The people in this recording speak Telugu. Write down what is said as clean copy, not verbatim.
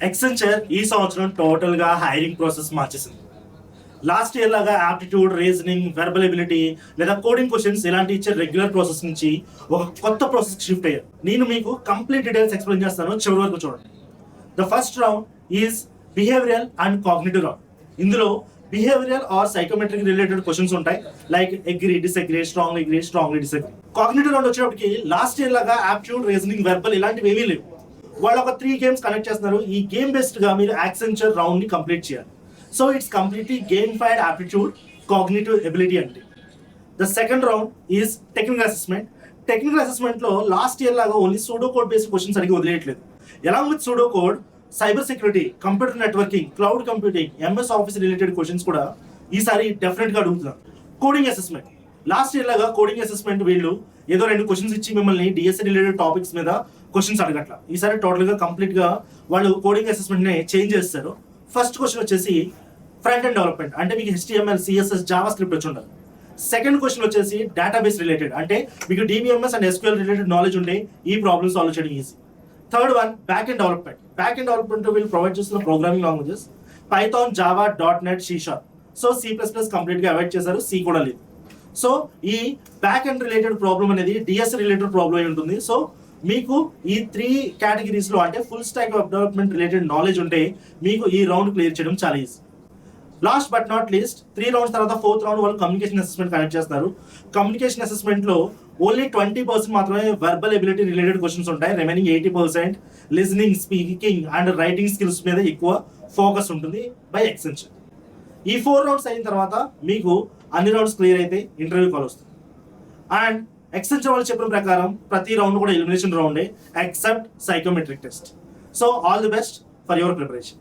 ఎక్సెంచర్ ఈ సంవత్సరం టోటల్ గా హైరింగ్ ప్రాసెస్ మార్చేసింది. లాస్ట్ ఇయర్ లాగా ఆప్టిట్యూడ్, రీజనింగ్, వెర్బల్ ఎబిలిటీ లేదా కోడింగ్ క్వశ్చన్స్ ఇలాంటి ఇచ్చే రెగ్యులర్ ప్రాసెస్ నుంచి ఒక కొత్త ప్రాసెస్ షిఫ్ట్ అయ్యారు. నేను మీకు కంప్లీట్ డీటెయిల్స్ ఎక్స్ప్లెయిన్ చేస్తాను, చివరి వరకు చూడండి. The first round is behavioural and cognitive round. ఇందులో behavioural or psychometric related questions ఉంటాయి, like agree, disagree, strongly disagree. Cognitive round వచ్చేటప్పటికి లాస్ట్ ఇయర్ లాగా ఆప్టిట్యూడ్, రీజనింగ్, వెర్బల్ ఇలాంటివి ఏమీ లేవు. వాళ్ళు ఒక 3 గేమ్స్ కనెక్ట్ చేస్తున్నారు. ఈ గేమ్ బేస్డ్ గా మీరు యాక్సెంచర్ రౌండ్ ని కంప్లీట్ చేయాలి. So it's completely gamified aptitude, cognitive ability అంటే. The second round is technical assessment. Technical assessment లో లాస్ట్ ఇయర్ లాగా only pseudo code based questions అడిగి వదిలేయట్లేదు. Along with pseudo code, cyber security, computer networking, cloud computing, MS Office related questions కూడా ఈసారి డెఫినెట్ గా అడుగుతున్నారు. కోడింగ్ అసెస్మెంట్ లాస్ట్ ఇయర్ లాగా కోడింగ్ అసెస్మెంట్ వీళ్ళు ఏదో 2 క్వశ్చన్స్ ఇచ్చి మిమ్మల్ని డిఎస్సి రిలేటెడ్ టాపిక్స్ మీద క్వశ్చన్స్ అడగట్ల. ఈసారి టోటల్ గా కంప్లీట్ గా వాళ్ళు కోడింగ్ అసెస్మెంట్ ని చేంజ్ చేస్తారు. ఫస్ట్ క్వశ్చన్ వచ్చేసి ఫ్రంట్ ఎండ్ డెవలప్మెంట్, అంటే మీకు HTML, CSS, జావా స్క్రిప్ట్ వచ్చి ఉండాలి. సెకండ్ క్వశ్చన్ వచ్చేసి డేటాబేస్ రిలేటెడ్, అంటే మీకు DBMS and SQL related knowledge ఉంటే ఈ ప్రాబ్లమ్ సాల్వ్ చేయడం easy. Third one back end development. Back end development వీళ్ళు ప్రొవైడ్ చేస్తున్న programming languages Python, Java, .NET, C#. So C++ complete గా అవాయిడ్ చేశారు, C కూడా లేదు. సో ఈ బ్యాక్ ఎండ్ రిలేటెడ్ ప్రాబ్లమ్ అనేది డిఎస్ రిలేటెడ్ ప్రాబ్లమ్ అయి ఉంటుంది. సో మీకు ఈ 3 కేటగిరీస్ లో అంటే full stock web development related knowledge ఉంటే మీకు ఈ రౌండ్ క్లియర్ చేయడం చాలా easy. Last but not least 3 rounds తర్వాత 4th రౌండ్ వాళ్ళు కమ్యూనికేషన్ అసెస్మెంట్ కనెక్ట్ చేస్తారు. కమ్యూనికేషన్ అసెస్మెంట్ లో ఓన్లీ 20% మాత్రమే వెర్బల్ ఎబిలిటీ రిలేటెడ్ క్వశ్చన్స్ ఉంటాయి. Remaining 80% listening, speaking and writing skills మీద ఎక్కువ ఫోకస్ ఉంటుంది బై ఎక్సెంచర్. ఈ 4 రౌండ్స్ అయిన తర్వాత మీకు అన్ని రౌండ్స్ క్లియర్ అయితే ఇంటర్వ్యూ కాల్ వస్తుంది. అండ్ ఎక్సెంచర్ వాళ్ళు చెప్పిన ప్రకారం ప్రతి రౌండ్ కూడా ఎలిమినేషన్ రౌండే except psychometric test. So all the best for your preparation.